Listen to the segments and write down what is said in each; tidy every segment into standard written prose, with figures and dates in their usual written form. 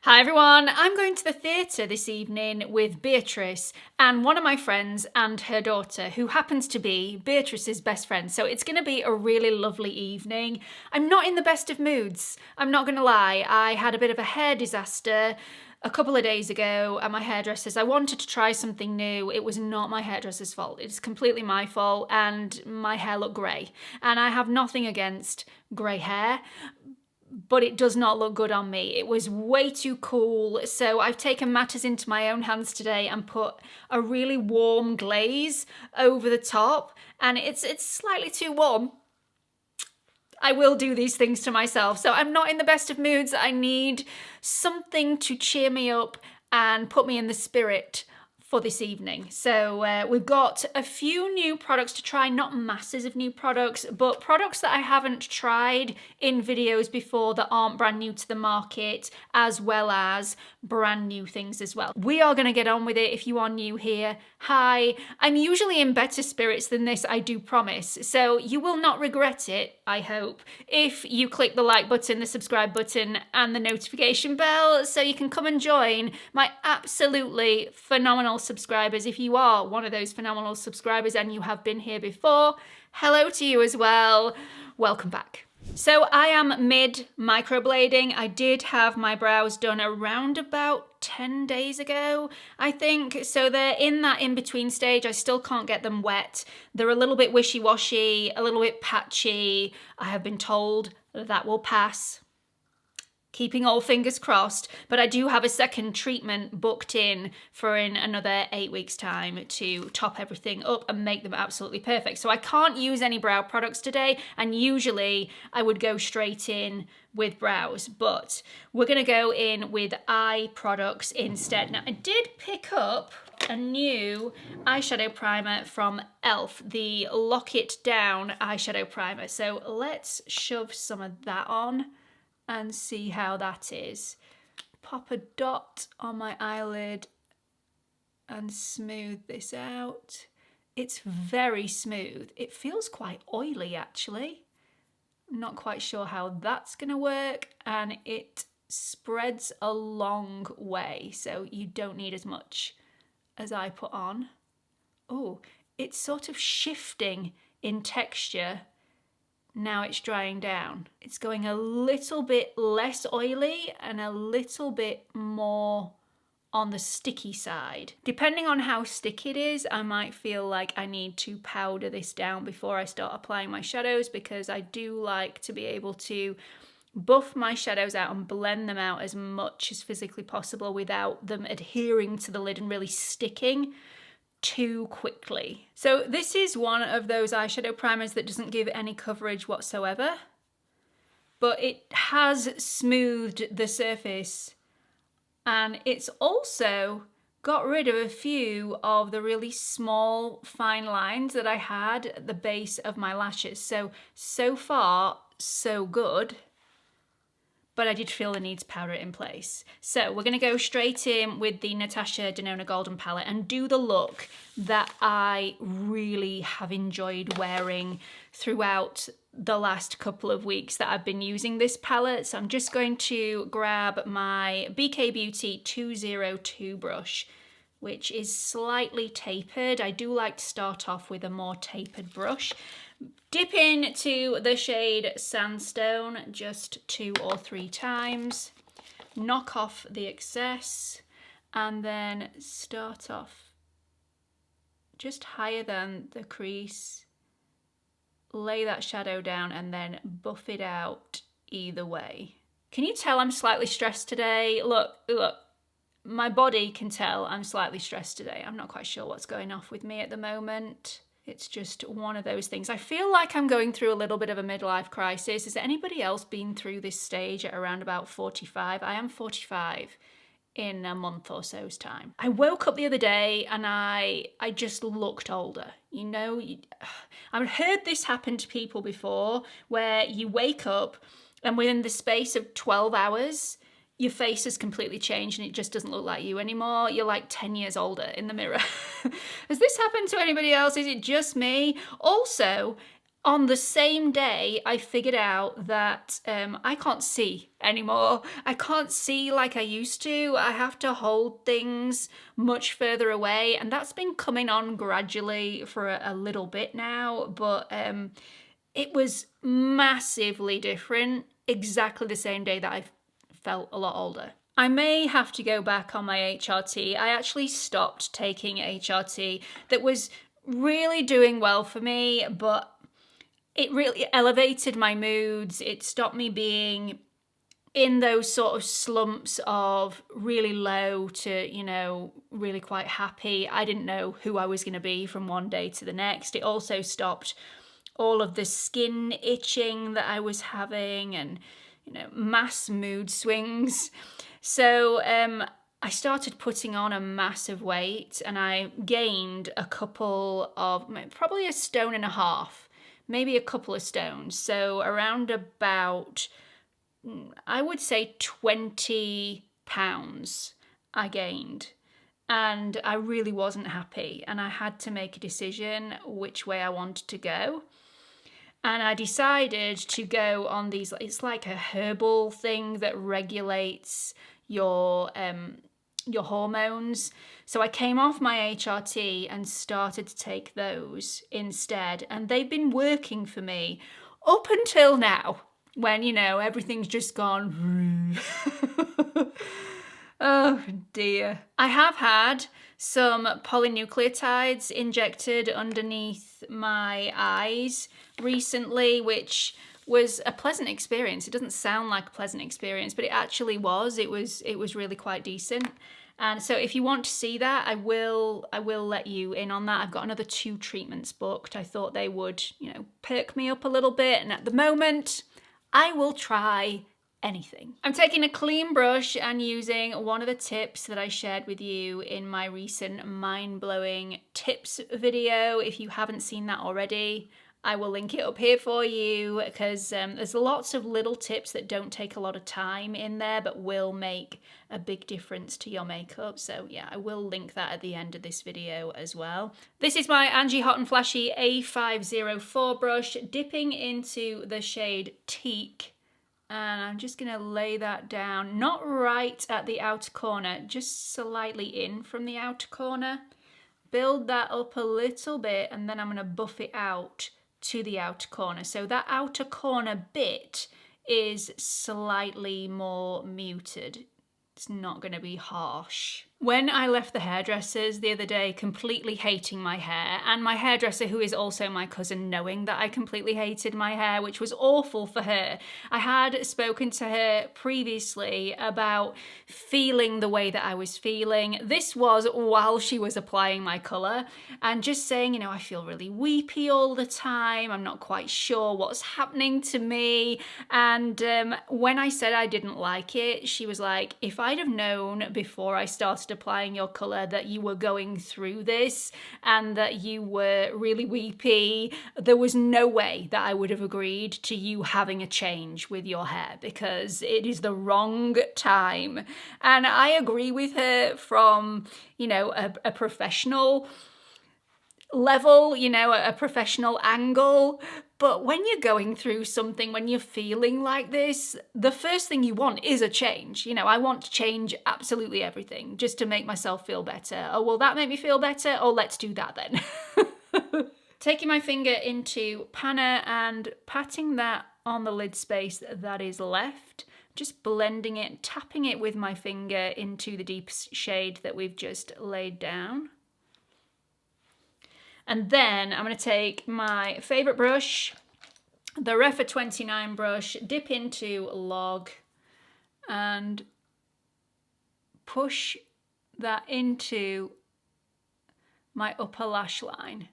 Hi everyone, I'm going to the theatre this evening with Beatrice and one of my friends and her daughter, who happens to be Beatrice's best friend. So it's going to be a really lovely evening. I'm not in the best of moods, I'm not going to lie. I had a bit of a hair disaster a couple of days ago at my hairdresser's. I wanted to try something new. It was not my hairdresser's fault. It's completely my fault, and my hair looked grey. And I have nothing against grey hair, but it does not look good on me. It was way too cool, so I've taken matters into my own hands today and put a really warm glaze over the top, and it's slightly too warm. I will do these things to myself, so I'm not in the best of moods. I need something to cheer me up and put me in the spirit for this evening. So we've got a few new products to try, not masses of new products, but products that I haven't tried in videos before that aren't brand new to the market, as well as brand new things as well. We are going to get on with it. If you are new here, hi. I'm usually in better spirits than this, I do promise. So you will not regret it, I hope, if you click the like button, the subscribe button, and the notification bell, so you can come and join my absolutely phenomenal subscribers. If you are one of those phenomenal subscribers and you have been here before, hello to you as well. Welcome back. So I am mid microblading. I did have my brows done around about 10 days ago, I think. So they're in that in-between stage. I still can't get them wet. They're a little bit wishy-washy, a little bit patchy. I have been told that will pass. Keeping all fingers crossed, but I do have a second treatment booked in for in another 8 weeks' time to top everything up and make them absolutely perfect. So I can't use any brow products today, and usually I would go straight in with brows, but we're gonna go in with eye products instead. Now, I did pick up a new eyeshadow primer from e.l.f., the Lock It Down eyeshadow primer. So let's shove some of that on and see how that is. Pop a dot on my eyelid and smooth this out. It's very smooth. It feels quite oily actually. I'm not quite sure how that's gonna work, and it spreads a long way, so you don't need as much as I put on. Oh, it's sort of shifting in texture. Now it's drying down. It's going a little bit less oily and a little bit more on the sticky side. Depending on how sticky it is, I might feel like I need to powder this down before I start applying my shadows, because I do like to be able to buff my shadows out and blend them out as much as physically possible without them adhering to the lid and really sticking too quickly. So this is one of those eyeshadow primers that doesn't give any coverage whatsoever, but it has smoothed the surface, and it's also got rid of a few of the really small fine lines that I had at the base of my lashes. So far so good, but I did feel the need to powder it in place. So we're gonna go straight in with the Natasha Denona Golden palette and do the look that I really have enjoyed wearing throughout the last couple of weeks that I've been using this palette. So I'm just going to grab my BK Beauty 202 brush, which is slightly tapered. I do like to start off with a more tapered brush. Dip into the shade Sandstone just 2 or 3 times, knock off the excess, and then start off just higher than the crease, lay that shadow down, and then buff it out either way. Can you tell I'm slightly stressed today? Look, my body can tell I'm slightly stressed today. I'm not quite sure what's going off with me at the moment. It's just one of those things. I feel like I'm going through a little bit of a midlife crisis. Has anybody else been through this stage at around about 45? I am 45 in a month or so's time. I woke up the other day and I just looked older. You know, I've heard this happen to people before, where you wake up and within the space of 12 hours, your face has completely changed and it just doesn't look like you anymore. You're like 10 years older in the mirror. Has this happened to anybody else? Is it just me? Also, On the same day, I figured out that I can't see anymore. I can't see like I used to. I have to hold things much further away, and that's been coming on gradually for a little bit now, but it was massively different exactly the same day that I felt a lot older. I may have to go back on my HRT. I actually stopped taking HRT. That was really doing well for me, but it really elevated my moods. It stopped me being in those sort of slumps of really low to, you know, really quite happy. I didn't know who I was going to be from one day to the next. It also stopped all of the skin itching that I was having and, you know, mass mood swings. So I started putting on a massive weight, and I gained a couple of, probably 1.5 stones, maybe a couple of stones. So around about, I would say 20 pounds I gained. And I really wasn't happy, and I had to make a decision which way I wanted to go. And I decided to go on these, it's like a herbal thing that regulates your hormones. So I came off my HRT and started to take those instead. And they've been working for me up until now, when, you know, everything's just gone. Oh dear. I have had some polynucleotides injected underneath my eyes recently, which was a pleasant experience. It doesn't sound like a pleasant experience, but it actually was. It was really quite decent. And so if you want to see that, I will let you in on that. I've got another 2 treatments booked. I thought they would, you know, perk me up a little bit, and at the moment I will try anything. I'm taking a clean brush and using one of the tips that I shared with you in my recent mind-blowing tips video. If you haven't seen that already, I will link it up here for you, because there's lots of little tips that don't take a lot of time in there but will make a big difference to your makeup. So yeah, I will link that at the end of this video as well. This is my Angie Hot and Flashy A504 brush, dipping into the shade Teak. And I'm just going to lay that down, not right at the outer corner, just slightly in from the outer corner. Build that up a little bit, and then I'm going to buff it out to the outer corner. So that outer corner bit is slightly more muted. It's not going to be harsh. When I left the hairdressers the other day completely hating my hair, and my hairdresser, who is also my cousin, knowing that I completely hated my hair, which was awful for her, I had spoken to her previously about feeling the way that I was feeling. This was while she was applying my colour, and just saying, you know, I feel really weepy all the time, I'm not quite sure what's happening to me. And when I said I didn't like it, she was like, if I'd have known before I started applying your colour that you were going through this and that you were really weepy, there was no way that I would have agreed to you having a change with your hair, because it is the wrong time. And I agree with her from, you know, a professional level, you know, a professional angle. But when you're going through something, when you're feeling like this, the first thing you want is a change. You know, I want to change absolutely everything just to make myself feel better. Oh, will that make me feel better? Oh, let's do that then. Taking my finger into Panna and patting that on the lid space that is left, just blending it, tapping it with my finger into the deep shade that we've just laid down. And then I'm going to take my favourite brush, the Refa 29 brush, dip into Log and push that into my upper lash line.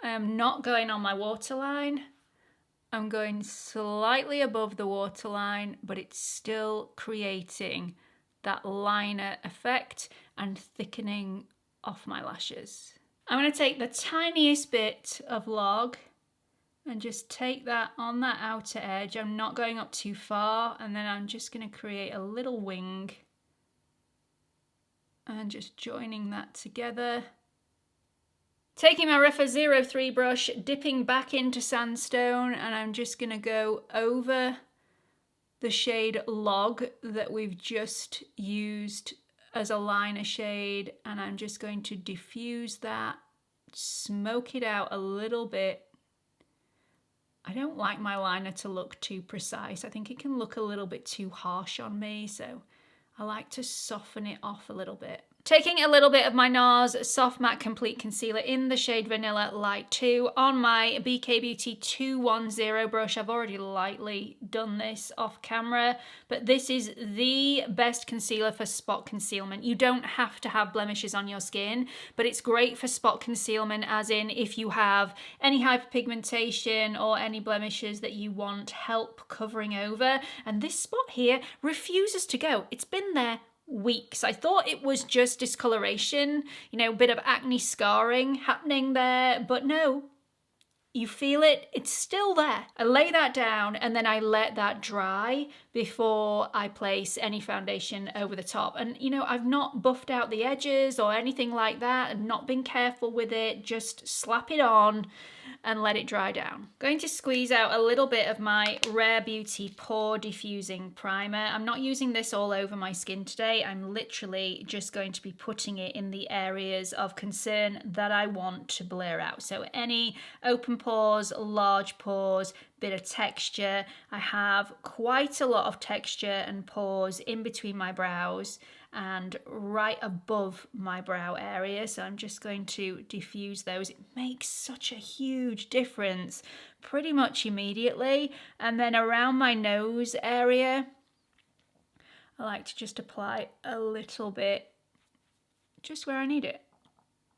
I am not going on my waterline. I'm going slightly above the waterline, but it's still creating that liner effect and thickening off my lashes. I'm going to take the tiniest bit of Log and just take that on that outer edge. I'm not going up too far, and then I'm just going to create a little wing and just joining that together Taking my Refa 03 brush, dipping back into Sandstone, and I'm just going to go over the shade Log that we've just used as a liner shade, and I'm just going to diffuse that, smoke it out a little bit. I don't like my liner to look too precise. I think it can look a little bit too harsh on me, so I like to soften it off a little bit. Taking a little bit of my NARS Soft Matte Complete Concealer in the shade Vanilla Light 2 on my BK Beauty 210 brush. I've already lightly done this off camera, but this is the best concealer for spot concealment. You don't have to have blemishes on your skin, but it's great for spot concealment, as in if you have any hyperpigmentation or any blemishes that you want help covering over. And this spot here refuses to go. It's been there weeks. I thought it was just discoloration, you know, a bit of acne scarring happening there, but no, you feel it, it's still there. I lay that down and then I let that dry before I place any foundation over the top. And you know, I've not buffed out the edges or anything like that and not been careful with it, just slap it on and let it dry down. Going to squeeze out a little bit of my Rare Beauty Pore Diffusing Primer. I'm not using this all over my skin today. I'm literally just going to be putting it in the areas of concern that I want to blur out. So any open pores, large pores, bit of texture. I have quite a lot of texture and pores in between my brows and right above my brow area, so I'm just going to diffuse those. It makes such a huge difference pretty much immediately. And then around my nose area, I like to just apply a little bit just where I need it.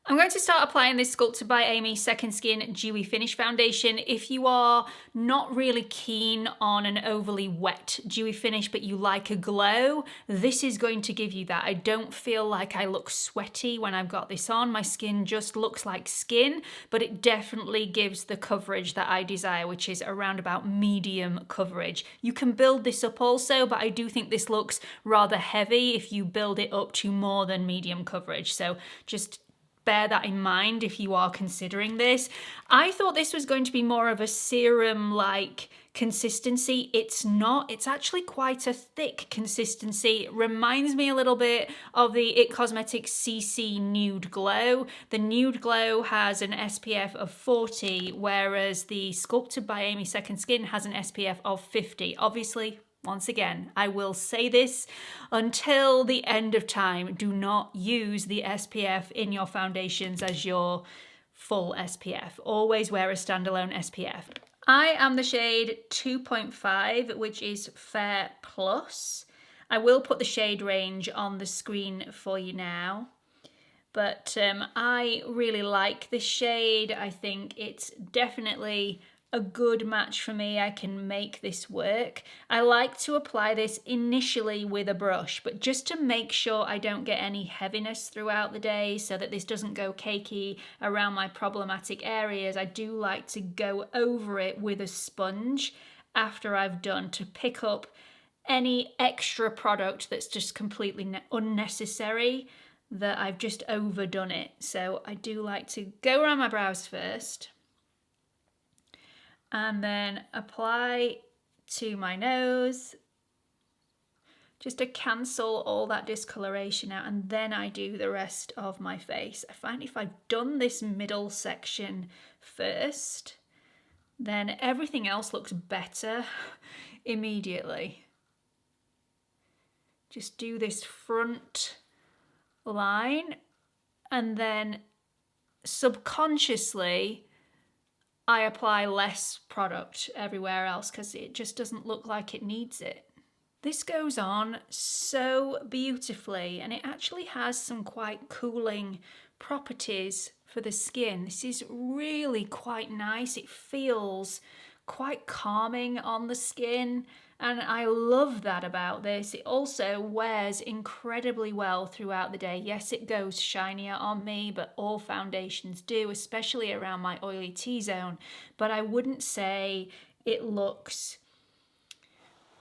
I'm going to start applying this Sculpted by Amy Second Skin Dewy Finish Foundation. If you are not really keen on an overly wet dewy finish, but you like a glow, this is going to give you that. I don't feel like I look sweaty when I've got this on. My skin just looks like skin, but it definitely gives the coverage that I desire, which is around about medium coverage. You can build this up also, but I do think this looks rather heavy if you build it up to more than medium coverage. So just bear that in mind if you are considering this. I thought this was going to be more of a serum-like consistency. It's not. It's actually quite a thick consistency. It reminds me a little bit of the IT Cosmetics CC Nude Glow. The Nude Glow has an SPF of 40, whereas the Sculpted by Amy Second Skin has an SPF of 50. Obviously, once again, I will say this until the end of time. Do not use the SPF in your foundations as your full SPF. Always wear a standalone SPF. I am the shade 2.5, which is Fair Plus. I will put the shade range on the screen for you now. But I really like this shade. I think it's definitely a good match for me. I can make this work. I like to apply this initially with a brush, but just to make sure I don't get any heaviness throughout the day so that this doesn't go cakey around my problematic areas, I do like to go over it with a sponge after I've done to pick up any extra product that's just completely unnecessary, that I've just overdone it. So I do like to go around my brows first, and then apply to my nose, just to cancel all that discoloration out, and then I do the rest of my face. I find if I've done this middle section first, then everything else looks better immediately. Just do this front line, and then subconsciously I apply less product everywhere else because it just doesn't look like it needs it. This goes on so beautifully, and it actually has some quite cooling properties for the skin. This is really quite nice. It feels quite calming on the skin, and I love that about this. It also wears incredibly well throughout the day. Yes, it goes shinier on me, but all foundations do, especially around my oily T-zone. But I wouldn't say it looks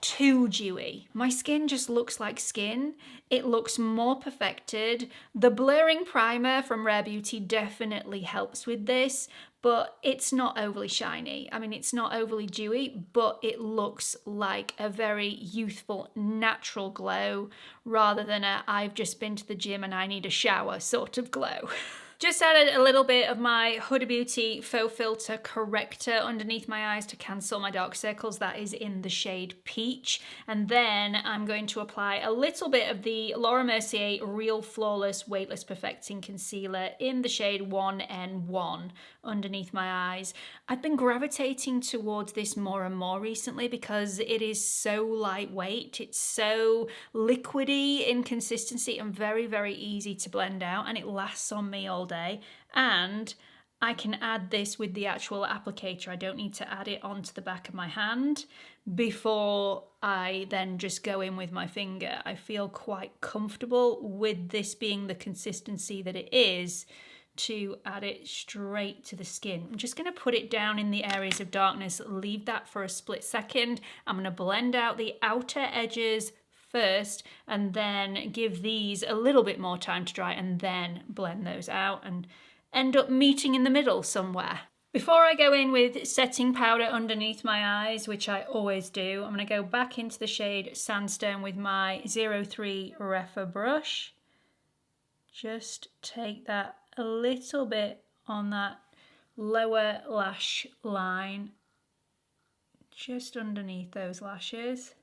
too dewy. My skin just looks like skin. It looks more perfected. The blurring primer from Rare Beauty definitely helps with this, but it's not overly shiny. I mean, it's not overly dewy, but it looks like a very youthful, natural glow rather than a I've just been to the gym and I need a shower sort of glow. Just added a little bit of my Huda Beauty Faux Filter Corrector underneath my eyes to cancel my dark circles. That is in the shade Peach. And then I'm going to apply a little bit of the Laura Mercier Real Flawless Weightless Perfecting Concealer in the shade 1N1 underneath my eyes. I've been gravitating towards this more and more recently because it is so lightweight. It's so liquidy in consistency and very, very easy to blend out, and it lasts on me all day. And I can add this with the actual applicator. I don't need to add it onto the back of my hand before I then just go in with my finger. I feel quite comfortable with this being the consistency that it is to add it straight to the skin. I'm just going to put it down in the areas of darkness, leave that for a split second. I'm going to blend out the outer edges first and then give these a little bit more time to dry and then blend those out and end up meeting in the middle somewhere. Before I go in with setting powder underneath my eyes, which I always do, I'm going to go back into the shade Sandstone with my 03 Refa brush. Just take that a little bit on that lower lash line, just underneath those lashes.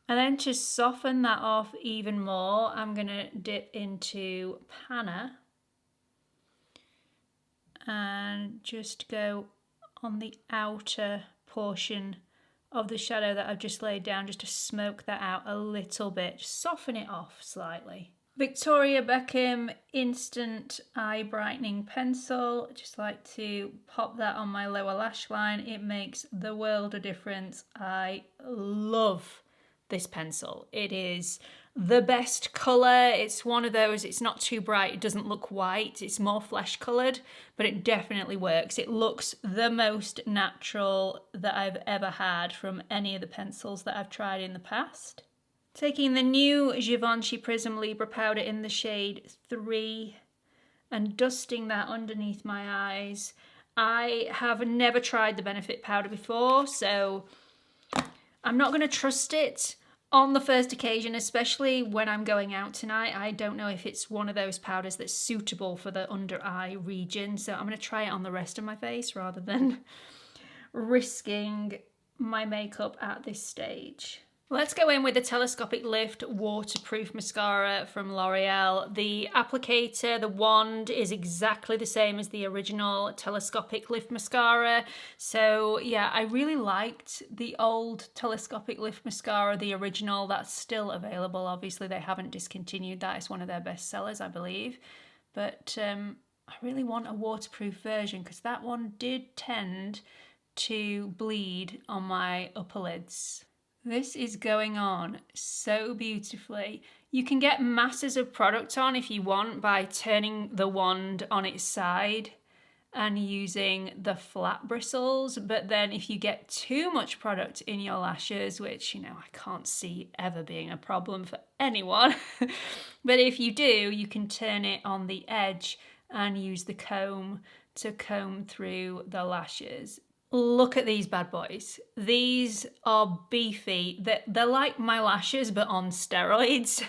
And then to soften that off even more, I'm going to dip into Panna and just go on the outer portion of the shadow that I've just laid down, just to smoke that out a little bit, just soften it off slightly. Victoria Beckham Instant Eye Brightening Pencil. Just like to pop that on my lower lash line. It makes the world of difference. I love this pencil. It is the best colour. It's one of those, it's not too bright, it doesn't look white, it's more flesh coloured, but it definitely works. It looks the most natural that I've ever had from any of the pencils that I've tried in the past. Taking the new Givenchy Prism Libra powder in the shade 3 and dusting that underneath my eyes. I have never tried the Benefit powder before, so I'm not going to trust it on the first occasion, especially when I'm going out tonight. I don't know if it's one of those powders that's suitable for the under eye region, so I'm going to try it on the rest of my face rather than risking my makeup at this stage. Let's go in with the Telescopic Lift Waterproof Mascara from L'Oreal. The applicator, the wand, is exactly the same as the original Telescopic Lift Mascara. So yeah, I really liked the old Telescopic Lift Mascara, the original. That's still available. Obviously, they haven't discontinued that. It's one of their best sellers, I believe. But I really want a waterproof version because that one did tend to bleed on my upper lids. This is going on so beautifully. You can get masses of product on if you want by turning the wand on its side and using the flat bristles. But then if you get too much product in your lashes, which, you know, I can't see ever being a problem for anyone, but if you do, you can turn it on the edge and use the comb to comb through the lashes. Look at these bad boys. These are beefy. They're like my lashes, but on steroids.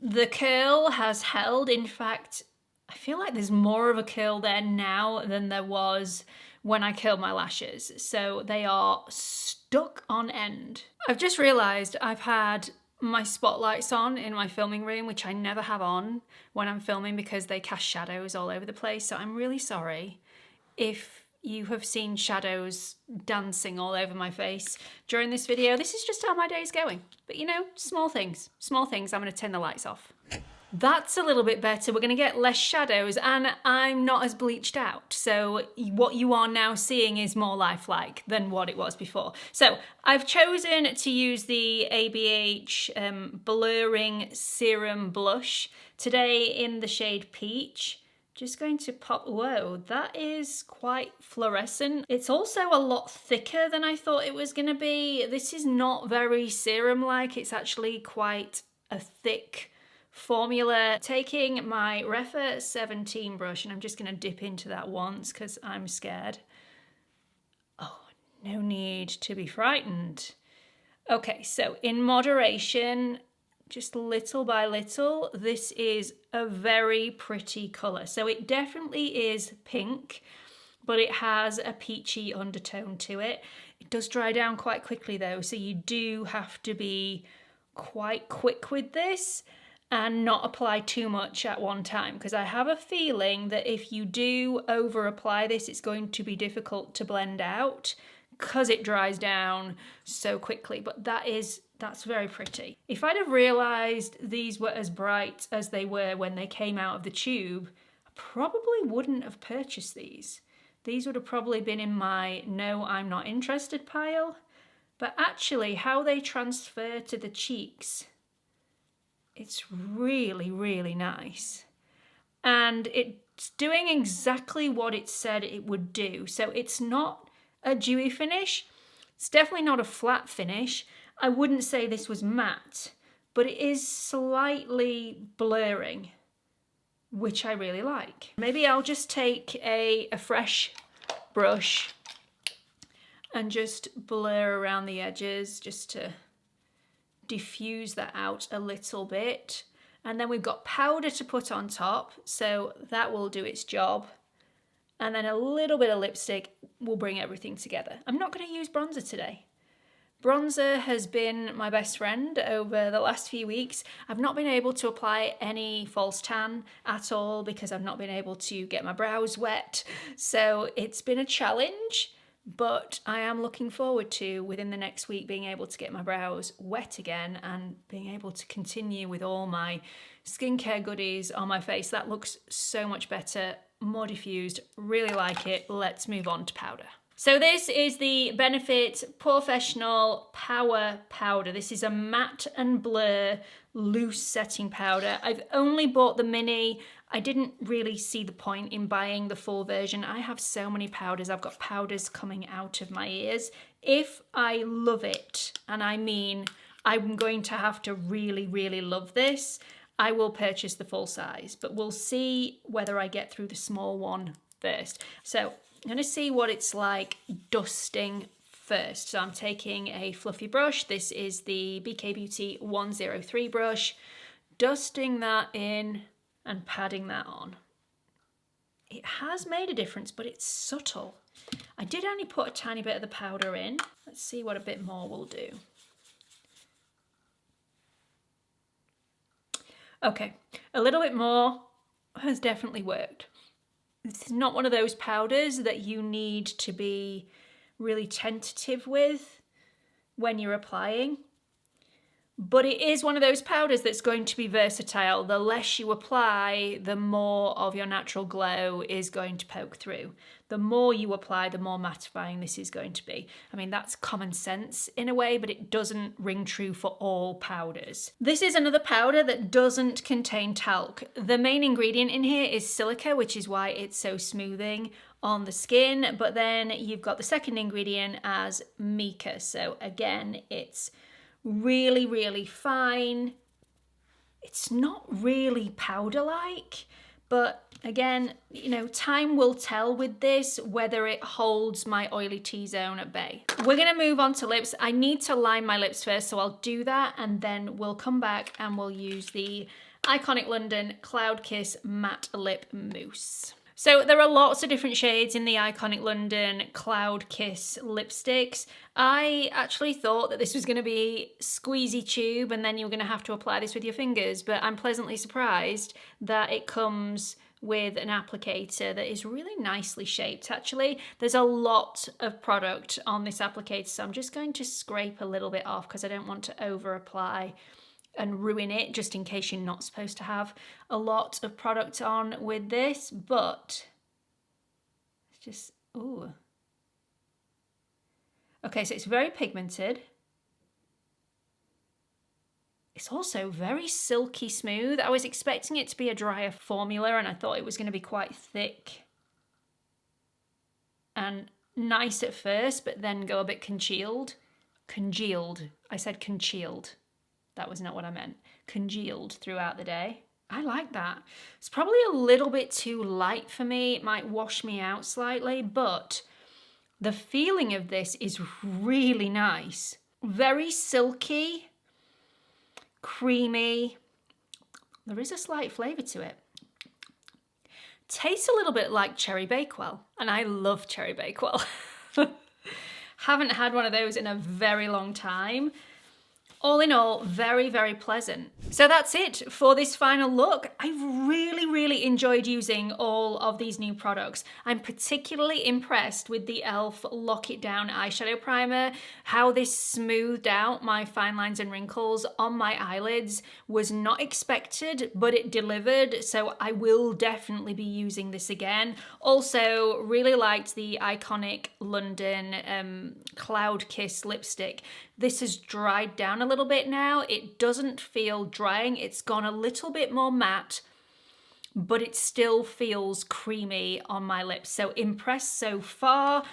The curl has held. In fact, I feel like there's more of a curl there now than there was when I curled my lashes. So they are stuck on end. I've just realized I've had my spotlights on in my filming room, which I never have on when I'm filming because they cast shadows all over the place. So I'm really sorry if you have seen shadows dancing all over my face during this video. This is just how my day's going. But you know, small things. Small things. I'm going to turn the lights off. That's a little bit better. We're going to get less shadows and I'm not as bleached out. So what you are now seeing is more lifelike than what it was before. So I've chosen to use the ABH Blurring Serum Blush today in the shade Peach. Just going to pop, whoa, that is quite fluorescent. It's also a lot thicker than I thought it was gonna be. This is not very serum-like, it's actually quite a thick formula. Taking my Refa 17 brush, and I'm just gonna dip into that once because I'm scared. Oh, no need to be frightened. Okay, so in moderation, just little by little, this is a very pretty colour. So it definitely is pink, but it has a peachy undertone to it. It does dry down quite quickly though, so you do have to be quite quick with this and not apply too much at one time, because I have a feeling that if you do over apply this, it's going to be difficult to blend out because it dries down so quickly. But that's very pretty. If I'd have realised these were as bright as they were when they came out of the tube, I probably wouldn't have purchased these. These would have probably been in my no, I'm not interested pile. But actually how they transfer to the cheeks, it's really, really nice. And it's doing exactly what it said it would do. So it's not a dewy finish. It's definitely not a flat finish. I wouldn't say this was matte, but it is slightly blurring, which I really like. Maybe I'll just take a fresh brush and just blur around the edges just to diffuse that out a little bit. And then we've got powder to put on top, so that will do its job. And then a little bit of lipstick will bring everything together. I'm not going to use bronzer today. Bronzer has been my best friend over the last few weeks. I've not been able to apply any false tan at all because I've not been able to get my brows wet. So it's been a challenge, but I am looking forward to, within the next week, being able to get my brows wet again and being able to continue with all my skincare goodies on my face. That looks so much better, more diffused, really like it. Let's move on to powder. So this is the Benefit Professional Power Powder. This is a matte and blur loose setting powder. I've only bought the mini. I didn't really see the point in buying the full version. I have so many powders. I've got powders coming out of my ears. If I love it, and I mean I'm going to have to really, really love this, I will purchase the full size, but we'll see whether I get through the small one first. So I'm going to see what it's like dusting first. So I'm taking a fluffy brush. This is the BK Beauty 103 brush. Dusting that in and padding that on. It has made a difference, but it's subtle. I did only put a tiny bit of the powder in. Let's see what a bit more will do. Okay, a little bit more has definitely worked. It's not one of those powders that you need to be really tentative with when you're applying, but it is one of those powders that's going to be versatile. The less you apply, the more of your natural glow is going to poke through. The more you apply, the more mattifying this is going to be. I mean, that's common sense in a way, but it doesn't ring true for all powders. This is another powder that doesn't contain talc. The main ingredient in here is silica, which is why it's so smoothing on the skin, but then you've got the second ingredient as mica. So again, it's really, really fine. It's not really powder-like, but again, you know, time will tell with this whether it holds my oily T-zone at bay. We're gonna move on to lips. I need to line my lips first, so I'll do that and then we'll come back and we'll use the Iconic London Cloud Kiss Matte Lip Mousse. So there are lots of different shades in the Iconic London Cloud Kiss lipsticks. I actually thought that this was going to be squeezy tube and then you were going to have to apply this with your fingers, but I'm pleasantly surprised that it comes with an applicator that is really nicely shaped. Actually, there's a lot of product on this applicator, so I'm just going to scrape a little bit off because I don't want to over apply and ruin it, just in case you're not supposed to have a lot of product on with this, but it's just, ooh. Okay, so it's very pigmented. It's also very silky smooth. I was expecting it to be a drier formula and I thought it was going to be quite thick and nice at first, but then go a bit congealed. Congealed. I said congealed. That was not what I meant. Congealed throughout the day. I like that. It's probably a little bit too light for me. It might wash me out slightly, but the feeling of this is really nice. Very silky, creamy. There is a slight flavour to it. Tastes a little bit like cherry bakewell, and I love cherry bakewell. Haven't had one of those in a very long time. All in all, very, very pleasant. So that's it for this final look. I've really enjoyed using all of these new products. I'm particularly impressed with the e.l.f. Lock It Down eyeshadow primer. How this smoothed out my fine lines and wrinkles on my eyelids was not expected, but it delivered. So I will definitely be using this again. Also, really liked the iconic London Cloud Kiss lipstick. This has dried down a little bit now. It doesn't feel drying. It's gone a little bit more matte, but it still feels creamy on my lips. So impressed so far.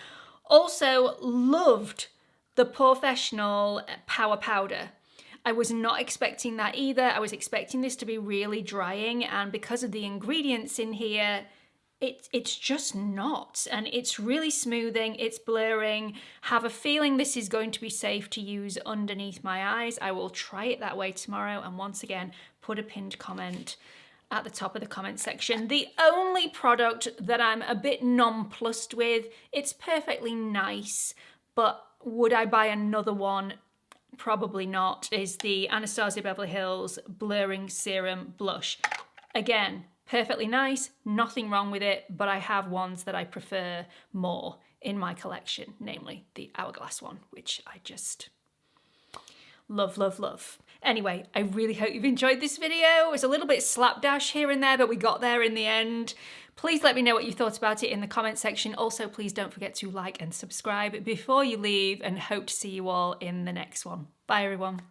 Also loved the Professional Power Powder. I was not expecting that either. I was expecting this to be really drying, and because of the ingredients in here, it's just not, and it's really smoothing, it's blurring. Have a feeling this is going to be safe to use underneath my eyes. I will try it that way tomorrow, and once again, put a pinned comment at the top of the comment section. The only product that I'm a bit nonplussed with, it's perfectly nice, but would I buy another one? Probably not, is the Anastasia Beverly Hills Blurring Serum Blush. Again, perfectly nice, nothing wrong with it, but I have ones that I prefer more in my collection, namely the Hourglass one, which I just love. Anyway, I really hope you've enjoyed this video. It was a little bit slapdash here and there, but we got there in the end. Please let me know what you thought about it in the comment section. Also, please don't forget to like and subscribe before you leave, and hope to see you all in the next one. Bye, everyone.